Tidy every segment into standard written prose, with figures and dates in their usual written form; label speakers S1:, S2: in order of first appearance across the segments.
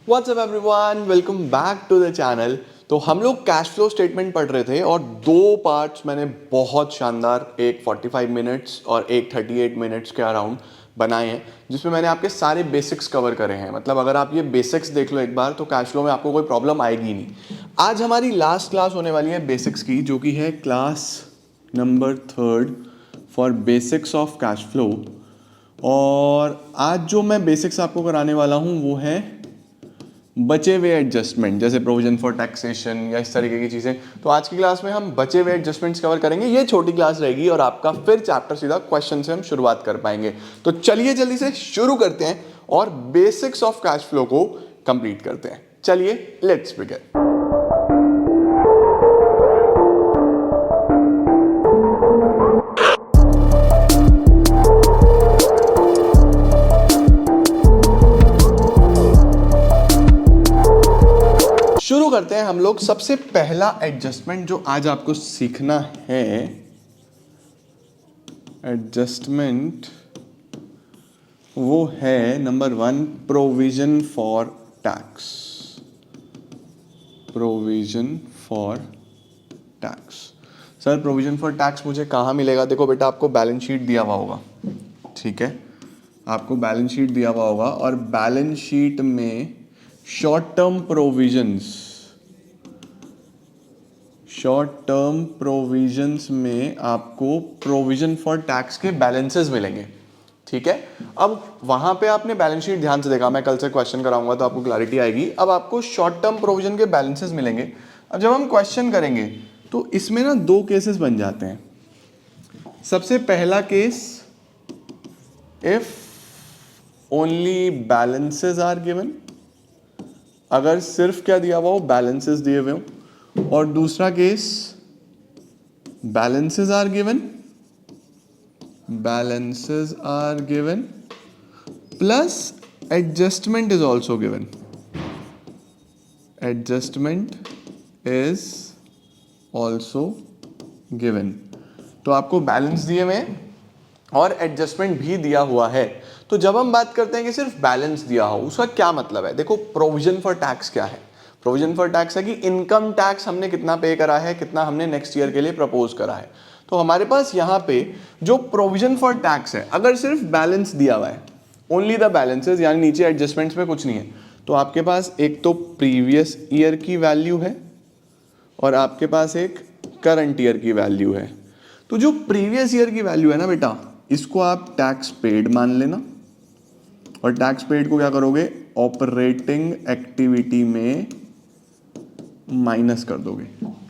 S1: WhatsApp everyone, welcome back to the channel. तो हम लोग कैश फ्लो स्टेटमेंट पढ़ रहे थे और दो पार्ट्स मैंने बहुत शानदार, एक 45 मिनट्स और एक 38 मिनट्स के अराउंड बनाए हैं, जिसमें मैंने आपके सारे बेसिक्स कवर करे हैं। मतलब अगर आप ये बेसिक्स देख लो एक बार तो कैश फ्लो में आपको कोई प्रॉब्लम आएगी ही नहीं। आज हमारी लास्ट क्लास होने वाली है बेसिक्स की, जो कि है class number 3 for basics of cash flow. और आज जो मैं बेसिक्स आपको कराने वाला हूँ वो है बचे हुए एडजस्टमेंट, जैसे प्रोविजन फॉर टैक्सेशन या इस तरीके की चीज़ें। तो आज की क्लास में हम बचे हुए एडजस्टमेंट्स कवर करेंगे। ये छोटी क्लास रहेगी और आपका फिर चैप्टर सीधा क्वेश्चन से हम शुरुआत कर पाएंगे। तो चलिए जल्दी से शुरू करते हैं और बेसिक्स ऑफ कैश फ्लो को कंप्लीट करते हैं। चलिए लेट्स बिगिन। शुरू करते हैं हम लोग। सबसे पहला एडजस्टमेंट जो आज आपको सीखना है, एडजस्टमेंट वो है number 1, provision for tax. Provision for tax. Sir provision for tax मुझे कहाँ मिलेगा? देखो बेटा, आपको बैलेंस शीट दिया हुआ होगा, ठीक है? आपको बैलेंस शीट दिया हुआ होगा और बैलेंस शीट में शॉर्ट टर्म प्रोविजंस में आपको प्रोविजन फॉर टैक्स के बैलेंसेस मिलेंगे, ठीक है? अब वहां पे आपने बैलेंस शीट ध्यान से देखा, मैं कल से क्वेश्चन कराऊंगा तो आपको क्लैरिटी आएगी। अब आपको शॉर्ट टर्म प्रोविजन के बैलेंसेस मिलेंगे। अब जब हम क्वेश्चन करेंगे तो इसमें ना दो केसेस बन जाते हैं। सबसे पहला case, if only balances are given, अगर सिर्फ क्या दिया हुआ हो, बैलेंसेस दिए हुए हो। और दूसरा case, balances are given plus adjustment is also given. Adjustment is also given. तो आपको बैलेंस दिए हुए और एडजस्टमेंट भी दिया हुआ है। तो जब हम बात करते हैं कि सिर्फ बैलेंस दिया हो, उसका क्या मतलब है? देखो, प्रोविजन फॉर टैक्स क्या है? प्रोविजन फॉर टैक्स है कि इनकम टैक्स हमने कितना पे करा है, कितना हमने नेक्स्ट ईयर के लिए प्रपोज करा है। तो हमारे पास यहाँ पे जो प्रोविजन फॉर टैक्स है, अगर सिर्फ बैलेंस दिया हुआ है, ओनली द बैलेंसेस, यानी नीचे एडजस्टमेंट्स में कुछ नहीं है, तो आपके पास एक तो प्रीवियस ईयर की वैल्यू है और आपके पास एक करंट ईयर की वैल्यू है। तो जो प्रीवियस ईयर की वैल्यू है ना बेटा, इसको आप टैक्स पेड मान लेना और टैक्स पेड को क्या करोगे, ऑपरेटिंग एक्टिविटी में माइनस कर दोगे,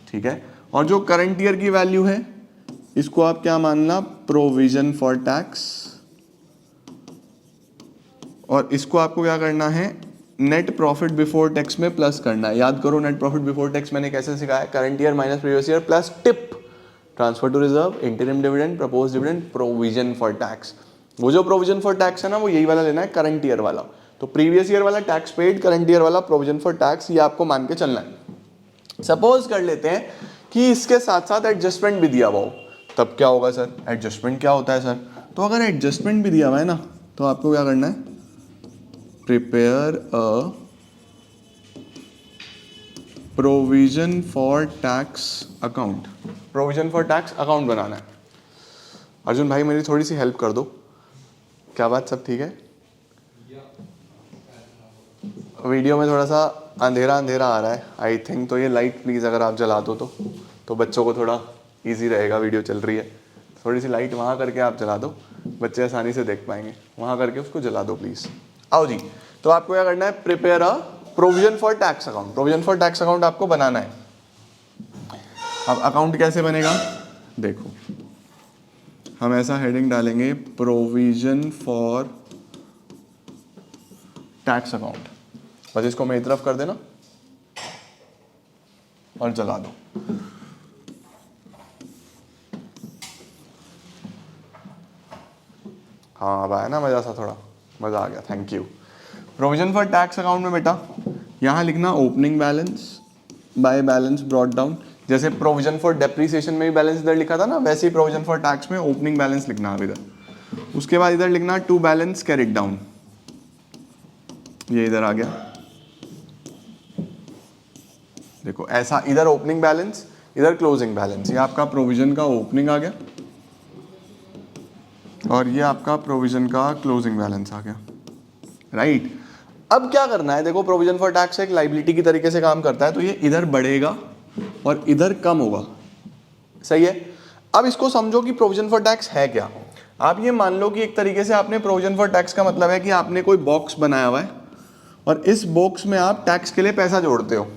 S1: ठीक है? और जो करंट ईयर की वैल्यू है, इसको आप क्या मानना, प्रोविजन फॉर टैक्स। और इसको आपको क्या करना है, नेट प्रॉफिट बिफोर टैक्स में प्लस करना है। याद करो, नेट प्रॉफिट बिफोर टैक्स मैंने कैसे सिखाया? Current year minus previous year plus tip, transfer to reserve, interim dividend, propose dividend, provision for tax. वो जो प्रोविजन फॉर टैक्स है ना, वो यही वाला लेना है, करंट ईयर वाला। तो प्रीवियस ईयर वाला टैक्स पेड, करंट ईयर वाला प्रोविजन फॉर टैक्स, ये आपको मान के चलना है। सपोज कर लेते हैं कि इसके साथ साथ एडजस्टमेंट भी दिया हुआ हो, तब क्या होगा सर? एडजस्टमेंट क्या होता है सर? तो अगर एडजस्टमेंट भी दिया हुआ है ना, तो आपको क्या करना है, prepare a provision for tax account. Provision for tax account बनाना है। अर्जुन भाई मेरी थोड़ी सी हेल्प कर दो। क्या बात, सब ठीक है? वीडियो में थोड़ा सा अंधेरा अंधेरा आ रहा है आई थिंक, तो ये लाइट प्लीज़ अगर आप जला दो तो बच्चों को थोड़ा इजी रहेगा। वीडियो चल रही है, थोड़ी सी लाइट वहाँ करके आप जला दो, बच्चे आसानी से देख पाएंगे। वहाँ करके उसको जला दो प्लीज़। आओ जी, तो आपको क्या करना है, prepare a provision for tax account. Provision for tax account आपको बनाना है। अब अकाउंट कैसे बनेगा, देखो, हम ऐसा हेडिंग डालेंगे, प्रोविजन फॉर टैक्स अकाउंट। बस इसको मेरी तरफ कर देना और जला दो। हाँ, अब आया ना मजा सा, थोड़ा मजा आ गया, thank you. Provision for tax account में बेटा यहाँ लिखना opening balance by balance brought down. जैसे प्रोविजन फॉर डेप्रीसिएशन में भी बैलेंस इधर लिखा था ना, वैसे ही प्रोविजन फॉर टैक्स में ओपनिंग बैलेंस लिखना है इधर। उसके बाद इधर लिखना टू बैलेंस कैरिड डाउन, ये इधर आ गया। देखो ऐसा, इधर ओपनिंग बैलेंस, इधर क्लोजिंग बैलेंस। ये आपका प्रोविजन का ओपनिंग आ गया और ये आपका प्रोविजन का क्लोजिंग बैलेंस आ गया, राइट। अब क्या करना है, देखो प्रोविजन फॉर टैक्स एक लाइबिलिटी की तरीके से काम करता है, तो ये इधर बढ़ेगा और इधर कम होगा, सही है। अब इसको समझो कि प्रोविजन फॉर टैक्स है क्या। आप ये मान लो कि एक तरीके से आपने प्रोविजन फॉर टैक्स का मतलब है कि आपने कोई बॉक्स बनाया हुआ है और इस बॉक्स में आप टैक्स के लिए पैसा जोड़ते हो,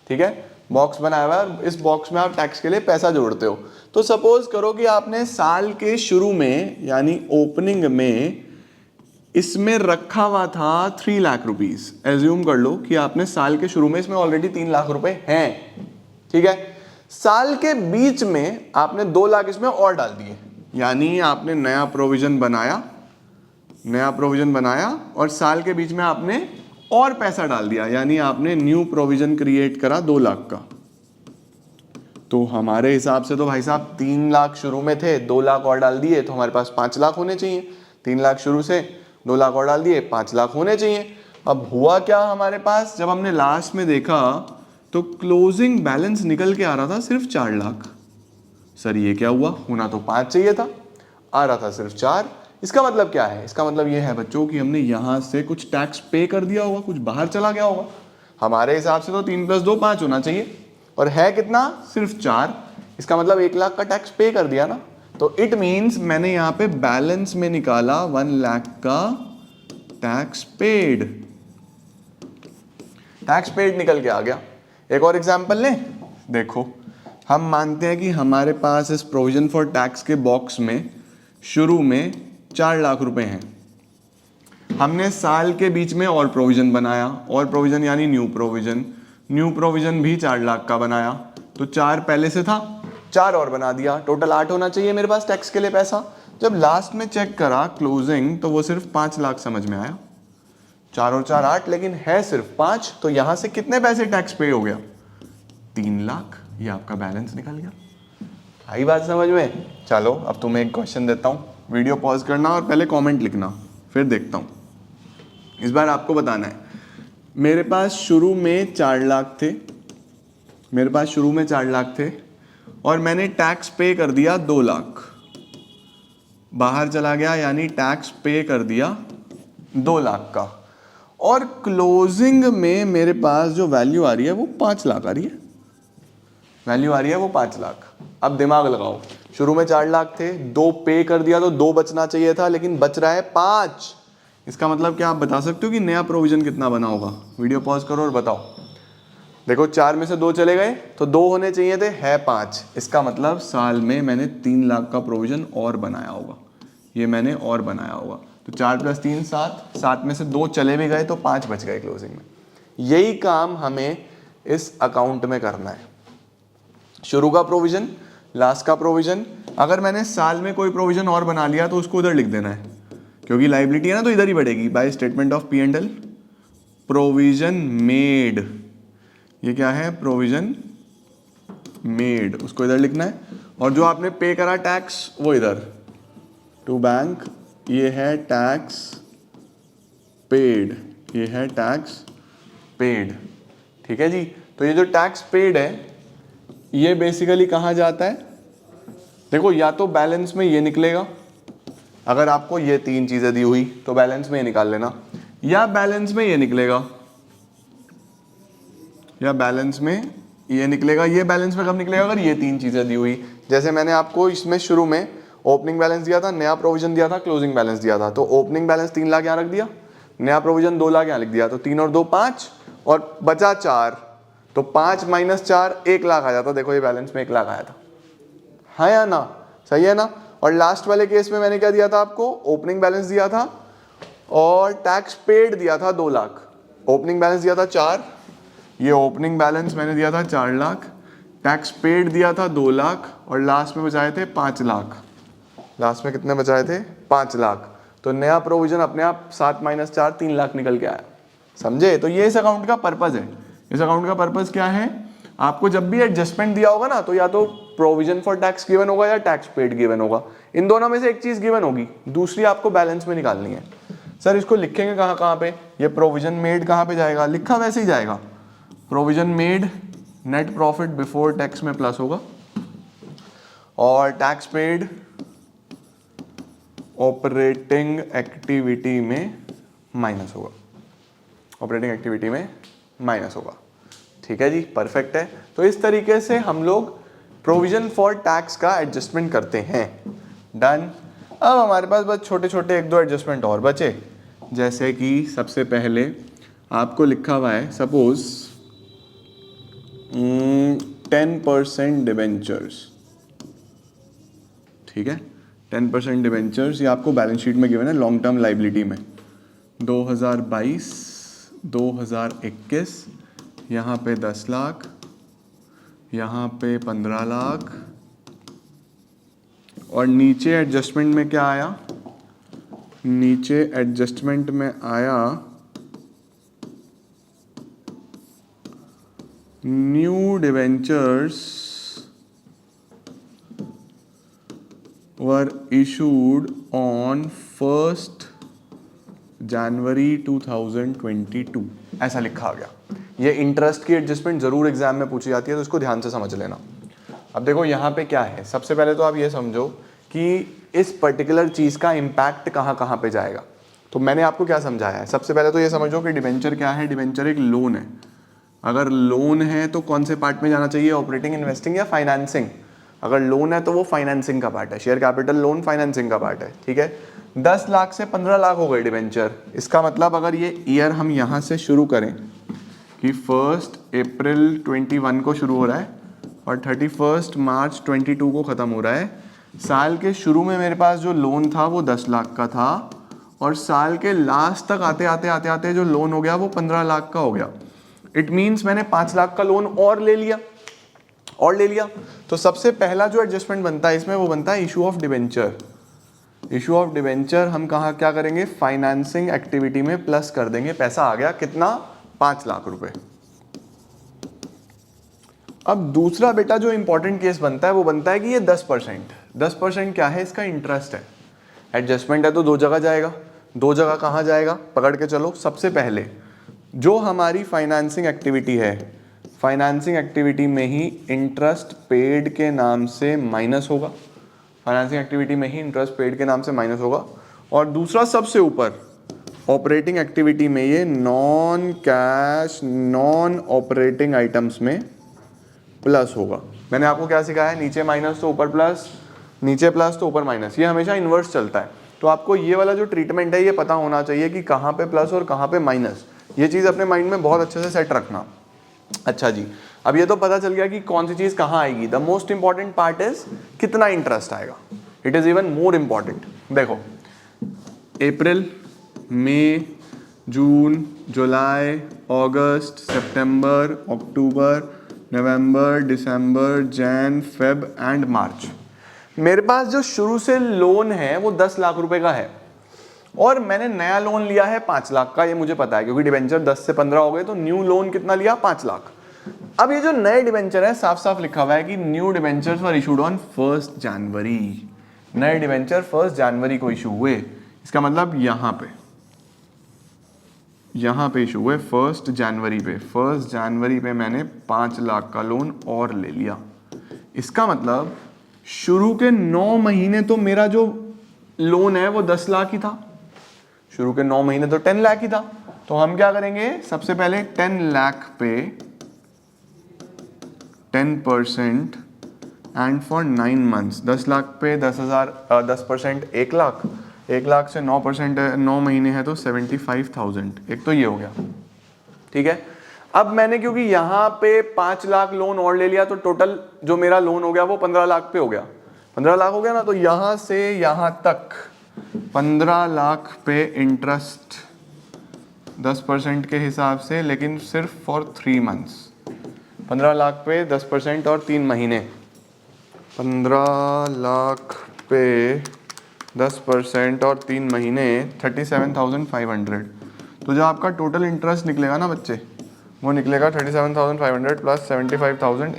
S1: ठीक है। बॉक्स बनाया हुआ है और इस बॉक्स में आप टैक्स के लिए पैसा जोड़ते हो। तो सपोज करो कि आपने साल के शुरू में यानी ओपनिंग में इसमें रखा हुआ था 3 लाख रुपीस। एज्यूम कर लो कि आपने साल के शुरू में इसमें ऑलरेडी 3 लाख रुपए हैं, ठीक है। साल के बीच में आपने 2 लाख इसमें और डाल दिए, यानी आपने नया प्रोविजन बनाया और साल के बीच में आपने और पैसा डाल दिया, यानी आपने न्यू प्रोविजन क्रिएट करा 2 लाख का। तो हमारे हिसाब से तो भाई साहब 3 लाख शुरू में थे, 2 लाख और डाल दिए तो हमारे पास 5 लाख होने चाहिए। 3 लाख शुरू से 2 लाख और डाल दिए, 5 लाख होने चाहिए। अब हुआ क्या हमारे पास, जब हमने लास्ट में देखा तो क्लोजिंग बैलेंस निकल के आ रहा था सिर्फ 4 लाख। सर ये क्या हुआ, होना तो 5 चाहिए था, आ रहा था सिर्फ 4। इसका मतलब क्या है, इसका मतलब ये है बच्चों कि हमने यहां से कुछ टैक्स पे कर दिया होगा, कुछ बाहर चला गया होगा। हमारे हिसाब से तो 3 + 2 5 होना चाहिए और है कितना, सिर्फ 4। इसका मतलब 1 लाख का टैक्स पे कर दिया ना। तो इट मीन्स मैंने यहां पे बैलेंस में निकाला 1 लाख का टैक्स पेड। टैक्स पेड निकल के आ गया। एक और एग्जांपल लें, देखो हम मानते हैं कि हमारे पास इस प्रोविजन फॉर टैक्स के बॉक्स में शुरू में 4 लाख रुपए हैं। हमने साल के बीच में और प्रोविजन बनाया, और प्रोविजन यानी न्यू प्रोविजन भी 4 लाख का बनाया। तो 4 पहले से था, 4 और बना दिया, टोटल 8 होना चाहिए मेरे पास टैक्स के लिए पैसा। जब लास्ट में चेक करा क्लोजिंग तो वो सिर्फ 5 लाख समझ में आया। 4 और 4 8, लेकिन है सिर्फ 5। तो यहां से कितने पैसे टैक्स पे हो गया, 3 लाख। ये आपका बैलेंस निकल गया। आई बात समझ में। चलो अब तुम्हें एक क्वेश्चन देता हूं, वीडियो पॉज करना और पहले कमेंट लिखना, फिर देखता हूं। इस बार आपको बताना है, मेरे पास शुरू में 4 लाख थे और मैंने टैक्स पे कर दिया 2 लाख। बाहर चला गया यानी टैक्स पे कर दिया 2 लाख का। और क्लोजिंग में मेरे पास जो वैल्यू आ रही है वो 5 लाख आ रही है, वैल्यू आ रही है वो 5 लाख। अब दिमाग लगाओ, शुरू में 4 लाख थे, 2 पे कर दिया तो 2 बचना चाहिए था, लेकिन बच रहा है 5। इसका मतलब क्या आप बता सकते हो कि नया प्रोविजन कितना बना होगा। वीडियो पॉज करो और बताओ। देखो 4 में से 2 चले गए तो 2 होने चाहिए थे, है 5। इसका मतलब साल में मैंने 3 लाख का प्रोविजन और बनाया होगा, ये मैंने और बनाया होगा। तो 4 + 3 7, 7 में से 2 चले भी गए तो 5 बच गए क्लोजिंग में। यही काम हमें इस अकाउंट में करना है, शुरू का प्रोविजन, लास्ट का प्रोविजन। अगर मैंने साल में कोई प्रोविजन और बना लिया तो उसको उधर लिख देना है, क्योंकि लायबिलिटी है ना तो इधर ही बढ़ेगी। By statement of P&L provision made, ये क्या है, प्रोविजन मेड, उसको इधर लिखना है। और जो आपने पे करा टैक्स वो इधर टू बैंक, ये है टैक्स पेड, ये है टैक्स पेड, ठीक है जी। तो ये जो टैक्स पेड है ये बेसिकली कहाँ जाता है, देखो या तो बैलेंस में ये निकलेगा, अगर आपको ये 3 चीजें दी हुई तो बैलेंस में ये निकाल लेना, या बैलेंस में ये निकलेगा, या बैलेंस में ये निकलेगा। ये बैलेंस में कब निकलेगा, अगर ये 3 चीजें दी हुई। जैसे मैंने आपको इसमें शुरू में ओपनिंग बैलेंस दिया था, नया प्रोविजन दिया था, क्लोजिंग बैलेंस दिया था। तो ओपनिंग बैलेंस 3 लाख यहाँ रख दिया, नया प्रोविजन 2 लाख यहाँ लिख दिया, तो 3 और 2 5 और बचा 4। तो 5 - 4 1 लाख आ जाता। देखो ये बैलेंस में 1 लाख आया था, हाँ या ना, सही है ना। और लास्ट वाले केस में मैंने क्या दिया था आपको, ओपनिंग बैलेंस दिया था और टैक्स पेड दिया था 2 लाख। ओपनिंग बैलेंस दिया था 4, ये ओपनिंग बैलेंस मैंने दिया था 4 लाख, टैक्स पेड दिया था 2 लाख और लास्ट में बचाए थे 5 लाख। लास्ट में कितने बचाए थे, 5 लाख। तो नया प्रोविजन अपने आप 7 - 4 3 लाख निकल के आया, समझे। तो ये इस अकाउंट का पर्पज है। इस अकाउंट का पर्पज क्या है, आपको जब भी एडजस्टमेंट दिया होगा ना तो या तो प्रोविजन फॉर टैक्स गिवन होगा या टैक्स पेड गिवन होगा। इन दोनों में से एक चीज गिवन होगी, दूसरी आपको बैलेंस में निकालनी है। सर इसको लिखेंगे कहाँ कहाँ पे, ये प्रोविजन मेड कहाँ पे जाएगा, लिखा वैसे ही जाएगा, provision made net profit before tax में प्लस होगा और टैक्स पेड ऑपरेटिंग एक्टिविटी में माइनस होगा, ऑपरेटिंग एक्टिविटी में माइनस होगा। ठीक है जी, परफेक्ट है। तो इस तरीके से हम लोग प्रोविजन फॉर टैक्स का एडजस्टमेंट करते हैं। डन। अब हमारे पास बस छोटे छोटे एक दो एडजस्टमेंट और बचे, जैसे कि सबसे पहले आपको लिखा हुआ है सपोज 10% डिबेंचर्स। ठीक है, 10% डिबेंचर्स, ये आपको बैलेंस शीट में गिवन है लॉन्ग टर्म लाइबिलिटी में 2022 2021, यहाँ पे 10 लाख, यहाँ पे 15 लाख, और नीचे एडजस्टमेंट में क्या आया, नीचे एडजस्टमेंट में आया new debentures were issued on 1 जनवरी 2022, ऐसा लिखा गया। ये इंटरेस्ट की एडजस्टमेंट जरूर एग्जाम में पूछी जाती है, तो इसको ध्यान से समझ लेना। अब देखो यहाँ पे क्या है, सबसे पहले तो आप ये समझो कि इस पर्टिकुलर चीज़ का इम्पैक्ट कहाँ कहाँ पे जाएगा। तो मैंने आपको क्या समझाया है, सबसे पहले तो ये समझो कि डिबेंचर क्या है। डिबेंचर एक लोन है। अगर लोन है तो कौन से पार्ट में जाना चाहिए, ऑपरेटिंग, इन्वेस्टिंग या फाइनेंसिंग। अगर लोन है तो वो फाइनेंसिंग का पार्ट है। शेयर कैपिटल लोन फाइनेंसिंग का पार्ट है। ठीक है, 10 लाख से 15 लाख हो गए डिबेंचर। इसका मतलब अगर ये ईयर हम यहाँ से शुरू करें कि 1 अप्रैल 21 को शुरू हो रहा है और 31 मार्च 22 को ख़त्म हो रहा है। साल के शुरू में मेरे पास जो लोन था वो 10 लाख का था और साल के लास्ट तक आते आते आते आते जो लोन हो गया वो 15 लाख का हो गया। इट मीन्स मैंने 5 लाख का लोन और ले लिया। तो सबसे पहला जो एडजस्टमेंट बनता है इसमें वो बनता है issue of debenture. Issue of debenture हम कहाँ क्या करेंगे, फाइनेंसिंग एक्टिविटी में प्लस कर देंगे। पैसा आ गया कितना, 5 लाख रुपए। अब दूसरा बेटा जो इंपॉर्टेंट केस बनता है वो बनता है कि ये 10% क्या है, इसका इंटरेस्ट है। एडजस्टमेंट है तो दो जगह जाएगा। दो जगह कहाँ जाएगा, पकड़ के चलो। सबसे पहले जो हमारी फाइनेंसिंग एक्टिविटी है, फाइनेंसिंग एक्टिविटी में ही इंटरेस्ट पेड के नाम से माइनस होगा। फाइनेंसिंग एक्टिविटी में ही इंटरेस्ट पेड के नाम से माइनस होगा। और दूसरा सबसे ऊपर ऑपरेटिंग एक्टिविटी में ये non cash non operating items में प्लस होगा। मैंने आपको क्या सिखाया है, नीचे माइनस तो ऊपर प्लस, नीचे प्लस तो ऊपर माइनस। ये हमेशा इन्वर्स चलता है। तो आपको ये वाला जो ट्रीटमेंट है ये पता होना चाहिए कि कहाँ पे प्लस और कहाँ पे माइनस। ये चीज़ अपने माइंड में बहुत अच्छे से सेट रखना। अच्छा जी, अब ये तो पता चल गया कि कौन सी चीज़ कहाँ आएगी। The most important part is कितना इंटरेस्ट आएगा। It is even more important. देखो, अप्रैल, मई, जून, जुलाई, अगस्त, सितंबर, अक्टूबर, नवंबर, दिसंबर, जैन, फेब एंड मार्च। मेरे पास जो शुरू से लोन है वो 10 लाख रुपए का है और मैंने नया लोन लिया है 5 लाख का। ये मुझे पता है क्योंकि डिबेंचर 10 से 15 हो गए, तो न्यू लोन कितना लिया, 5 लाख। अब ये जो नए डिबेंचर है, साफ साफ लिखा हुआ है कि new debentures were issued on 1 जनवरी। नए डिबेंचर 1 जनवरी को इशू हुए। इसका मतलब यहाँ पे इशू हुए 1 जनवरी पे। 1 जनवरी पे मैंने 5 लाख का लोन और ले लिया। इसका मतलब शुरू के 9 महीने तो मेरा जो लोन है वो 10 लाख ही था। शुरू के 9 महीने तो 10 लाख ही था। तो हम क्या करेंगे, सबसे पहले 10 लाख पे 10% एंड फॉर 9 मंथ्स। 10 लाख पे 10% 1 लाख। 1 लाख से 9% 9 महीने है तो 75,000। एक तो ये हो गया। ठीक है, अब मैंने क्योंकि यहाँ पे 5 लाख लोन और ले लिया तो टोटल जो मेरा लोन हो गया वो 15 लाख पे हो गया। 15 लाख हो गया ना, तो यहाँ से यहाँ तक 15 लाख पे इंटरेस्ट 10% के हिसाब से, लेकिन सिर्फ फॉर 3 मंथ्स। 15 लाख पे 10% और 3 महीने। 15 लाख पे 10% और 3 महीने 37,500। तो जो आपका टोटल इंटरेस्ट निकलेगा ना बच्चे, वो निकलेगा 37,500 प्लस 75,000,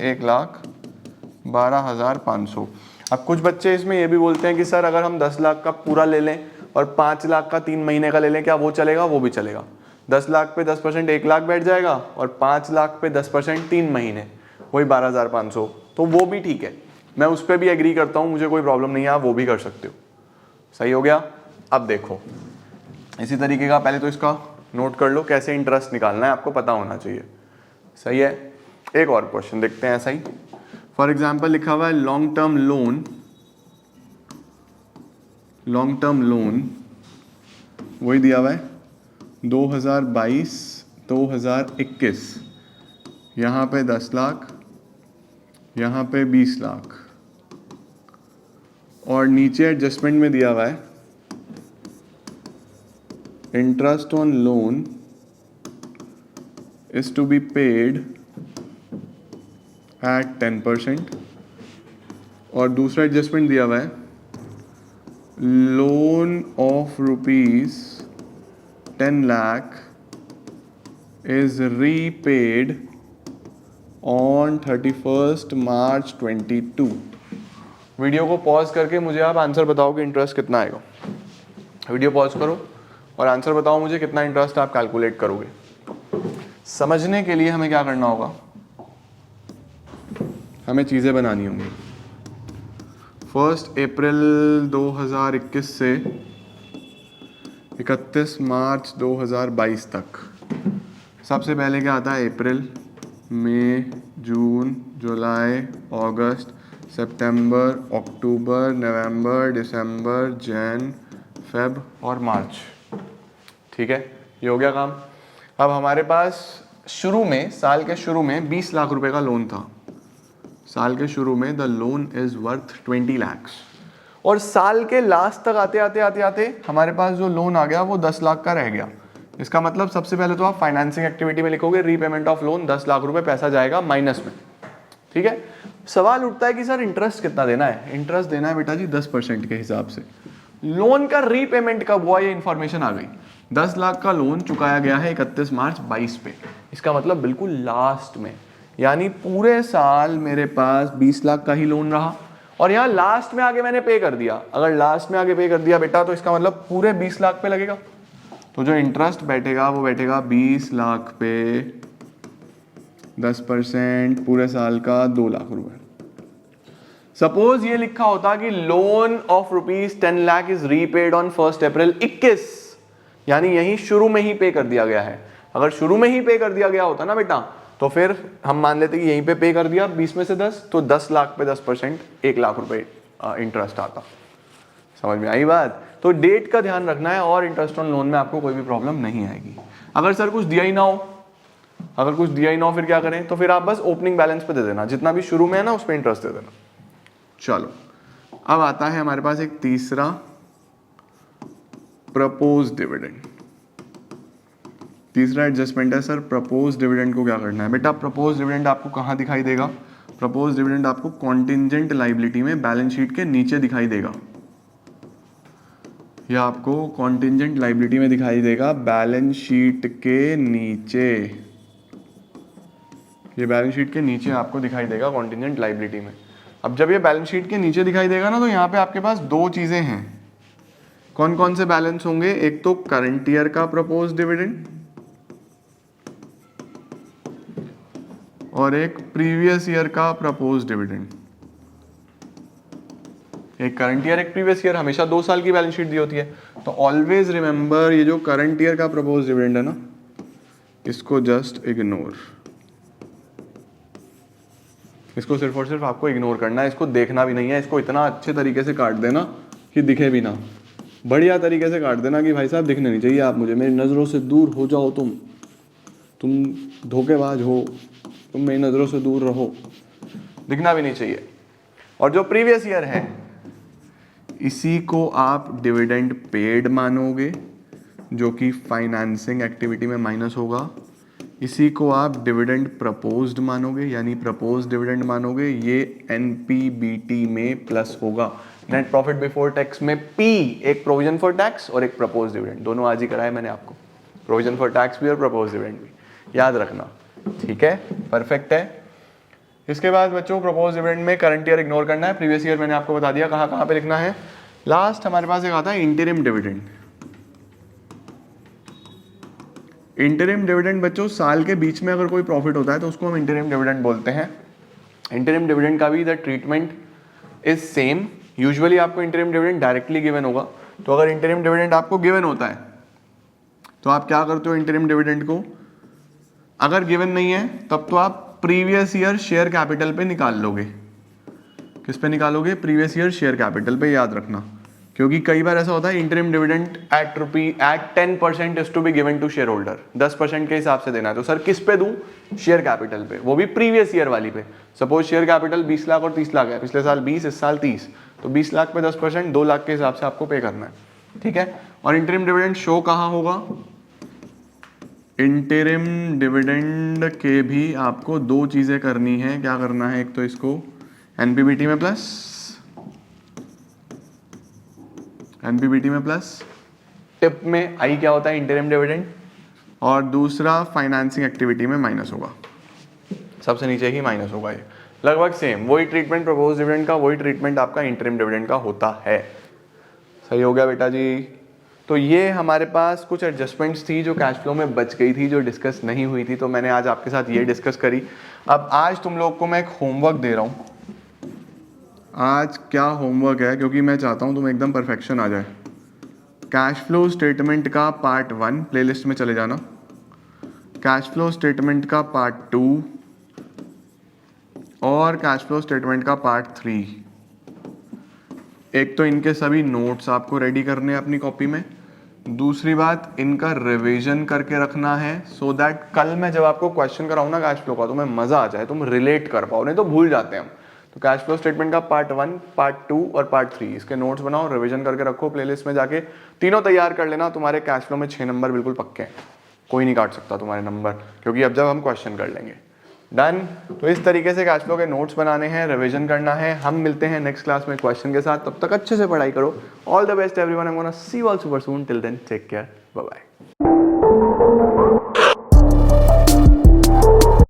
S1: 1,12,500। अब कुछ बच्चे इसमें ये भी बोलते हैं कि सर अगर हम 10 लाख का पूरा ले लें और 5 लाख का 3 महीने का ले लें, क्या वो चलेगा? वो भी चलेगा। 10 लाख पे 10% 1 लाख बैठ जाएगा और 5 लाख पे 10% 3 महीने। वही 12,500, तो वो भी ठीक है, मैं उस पर भी एग्री करता हूँ, मुझे कोई प्रॉब्लम नहीं है, आप वो भी कर सकते हो। सही हो गया। अब देखो इसी तरीके का, पहले तो इसका नोट कर लो, कैसे इंटरेस्ट निकालना है आपको पता होना चाहिए। सही है। एक और क्वेश्चन देखते हैं ऐसा ही। फॉर एग्जाम्पल लिखा हुआ है लॉन्ग टर्म लोन वही दिया हुआ है 2022-2021, यहाँ पे 10 लाख, यहाँ पे 20 लाख, और नीचे एडजस्टमेंट में दिया हुआ है interest on loan is to be paid at 10%, और दूसरा एडजस्टमेंट दिया हुआ है loan of ₹10 lakh is repaid on 31 March 22। Video को पॉज करके मुझे आप आंसर बताओ कि इंटरेस्ट कितना आएगा। वीडियो पॉज करो और आंसर बताओ मुझे कितना इंटरेस्ट आप कैलकुलेट करोगे। समझने के लिए हमें क्या करना होगा, हमें चीज़ें बनानी होंगी। 1 अप्रैल 2021 से 31 मार्च 2022 तक सबसे पहले क्या आता है, अप्रैल, मई, जून, जुलाई, अगस्त, सितंबर, अक्टूबर, नवंबर, दिसंबर, जन, फेब और मार्च। ठीक है, ये हो गया काम। अब हमारे पास शुरू में, साल के शुरू में 20 लाख रुपए का लोन था। साल के शुरू में the loan is worth 20 lakhs, और साल के लास्ट तक आते आते आते आते हमारे पास जो लोन आ गया वो 10 लाख का रह गया। इसका मतलब सबसे पहले तो आप फाइनेंसिंग एक्टिविटी में लिखोगे रीपेमेंट ऑफ लोन, 10 लाख रुपए पैसा जाएगा माइनस में। ठीक है, सवाल उठता है कि सर इंटरेस्ट कितना देना है। इंटरेस्ट देना है बेटा जी 10% के हिसाब से। लोन का रीपेमेंट कब हुआ ये इंफॉर्मेशन आ गई। 10 लाख का लोन चुकाया गया है 31 मार्च 22 पे, इसका मतलब बिल्कुल लास्ट में, यानी पूरे साल मेरे पास 20 लाख का ही लोन रहा और यहाँ लास्ट में आगे मैंने पे कर दिया। अगर लास्ट में आगे पे कर दिया बेटा तो इसका मतलब पूरे 20 लाख पे लगेगा। तो जो इंटरेस्ट बैठेगा वो बैठेगा 20 लाख पे 10% पूरे साल का 2 लाख रुपए। सपोज ये लिखा होता कि loan of ₹10 lakh is repaid on 1 अप्रैल 21, यानी यही शुरू में ही पे कर दिया गया है। अगर शुरू में ही पे कर दिया गया होता ना बेटा तो फिर हम मान लेते कि यहीं पे कर दिया 20 में से 10, तो 10 लाख पे 10% 1 लाख रुपए इंटरेस्ट आता। समझ में आई बात। तो डेट का ध्यान रखना है और इंटरेस्ट ऑन लोन में आपको कोई भी प्रॉब्लम नहीं आएगी। अगर सर कुछ दिया ही ना हो, अगर कुछ दिया ही ना हो फिर क्या करें, तो फिर आप बस ओपनिंग बैलेंस पे दे देना, जितना भी शुरू में है ना उस पर इंटरेस्ट दे देना। चलो अब आता है हमारे पास एक तीसरा, प्रपोज डिविडेंड। तीसरा एडजस्टमेंट है सर प्रपोज डिविडेंड को क्या करना है। बेटा प्रपोज डिविडेंड आपको कहाँ दिखाई देगा, प्रपोज डिविडेंड आपको कॉन्टिंजेंट लाइबिलिटी में बैलेंस शीट के नीचे दिखाई देगा। यह आपको कॉन्टिंजेंट लाइबिलिटी में दिखाई देगा, बैलेंस शीट के नीचे। ये बैलेंस शीट के नीचे आपको दिखाई देगा कॉन्टिंजेंट लाइबिलिटी में। अब जब ये बैलेंस शीट के नीचे दिखाई देगा ना तो यहाँ पे आपके पास दो चीजें हैं। कौन कौन से बैलेंस होंगे, एक तो करंट ईयर का प्रपोज डिविडेंड और एक प्रीवियस ईयर का प्रपोज डिविडेंड। एक करंट ईयर एक प्रीवियस ईयर, हमेशा 2 साल की बैलेंस शीट दी होती है। तो ऑलवेज रिमेंबर ये जो करंट ईयर का प्रपोज डिविडेंड है ना, इसको जस्ट इग्नोर, इसको सिर्फ और सिर्फ आपको इग्नोर करना है, इसको देखना भी नहीं है। इसको इतना अच्छे तरीके से काट देना कि दिखे भी ना, बढ़िया तरीके से काट देना कि भाई साहब दिखने नहीं चाहिए आप मुझे, मेरी नज़रों से दूर हो जाओ, तुम धोखेबाज हो, तुम मेरी नज़रों से दूर रहो, दिखना भी नहीं चाहिए। और जो प्रीवियस ईयर है इसी को आप डिविडेंड पेड मानोगे, जो कि फाइनेंसिंग एक्टिविटी में माइनस होगा। इसी को आप डिविडेंड प्रपोज्ड मानोगे, यानी प्रपोज डिविडेंड मानोगे, ये एनपीबीटी में प्लस होगा। नेट प्रॉफिट बिफोर टैक्स में पी एक प्रोविजन फॉर टैक्स और एक प्रपोज डिविडेंड, दोनों आज ही कराए मैंने आपको, प्रोविजन फॉर टैक्स भी और प्रपोज डिविडेंड भी, याद रखना। ठीक है, परफेक्ट है। इसके बाद बच्चों प्रपोज डिविडेंड में करंट ईयर इग्नोर करना है, प्रीवियस ईयर मैंने आपको बता दिया कहाँ कहाँ पे लिखना है। लास्ट हमारे पास एक आता है इंटरिम डिविडेंड। इंटरिम डिविडेंड बच्चों साल के बीच में अगर कोई प्रॉफिट होता है तो उसको हम इंटरिम डिविडेंड बोलते हैं। इंटरिम डिविडेंड का भी the treatment is same. Usually आपको इंटरिम डिविडेंड डायरेक्टली गिवन होगा, तो अगर इंटरिम डिविडेंड आपको गिवन होता है तो आप क्या करते हो, इंटरिम डिविडेंड को अगर गिवन नहीं है तब तो आप प्रीवियस ईयर शेयर कैपिटल पे निकाल लोगे। किस पे निकालोगे, प्रीवियस ईयर शेयर कैपिटल पे, याद रखना, क्योंकि कई बार ऐसा होता है interim dividend at 10% is to be given to shareholder, 10% के हिसाब से देना है। तो सर किस पे दूं, शेयर कैपिटल पे, वो भी प्रीवियस ईयर वाली पे। सपोज शेयर कैपिटल 20 लाख और 30 लाख है, पिछले साल 20, इस साल 30, तो 20 लाख पे 10%, 2 लाख के हिसाब से आपको पे करना है, ठीक है। और इंटरिम डिविडेंड शो कहाँ होगा, इंटरिम डिविडेंड के भी आपको दो चीजें करनी है। क्या करना है, एक तो इसको एनपीबीटी में प्लस, टिप में आई क्या होता है, इंटरिम डिविडेंड, और दूसरा फाइनेंसिंग एक्टिविटी में माइनस होगा, सबसे नीचे ही माइनस होगा। ये लगभग सेम वही ट्रीटमेंट प्रपोज डिविडेंड का, वही ट्रीटमेंट आपका इंटरिम डिविडेंड का होता है। सही हो गया बेटा जी। तो ये हमारे पास कुछ एडजस्टमेंट्स थी जो कैश फ्लो में बच गई थी, जो डिस्कस नहीं हुई थी, तो मैंने आज आपके साथ ये डिस्कस करी। अब आज तुम लोग को मैं एक होमवर्क दे रहा हूँ। आज क्या होमवर्क है, क्योंकि मैं चाहता हूँ तुम एकदम परफेक्शन आ जाए। कैश फ्लो स्टेटमेंट का पार्ट 1 प्लेलिस्ट में चले जाना, कैश फ्लो स्टेटमेंट का पार्ट 2 और कैश फ्लो स्टेटमेंट का पार्ट 3। एक तो इनके सभी नोट्स आपको रेडी करने हैं अपनी कॉपी में, दूसरी बात इनका रिवीजन करके रखना है, सो दैट कल मैं जब आपको क्वेश्चन कराऊँ ना कैश फ्लो का, तो मैं मजा आ जाए, तुम रिलेट कर पाओ, नहीं तो भूल जाते हैं हम। तो कैश फ्लो स्टेटमेंट का पार्ट 1, पार्ट 2 और पार्ट 3 इसके नोट्स बनाओ, रिवीजन करके रखो, प्लेलिस्ट में जाके तीनों तैयार कर लेना। तुम्हारे कैश फ्लो में 6 नंबर बिल्कुल पक्के हैं, कोई नहीं काट सकता तुम्हारे नंबर, क्योंकि अब जब हम क्वेश्चन कर लेंगे। डन। तो इस तरीके से कैश फ्लो के नोट्स बनाने हैं, रिवीजन करना है। हम मिलते हैं नेक्स्ट क्लास में क्वेश्चन के साथ, तब तक अच्छे से पढ़ाई करो। All the best everyone, I am gonna see you all super soon, till then take care, bye bye.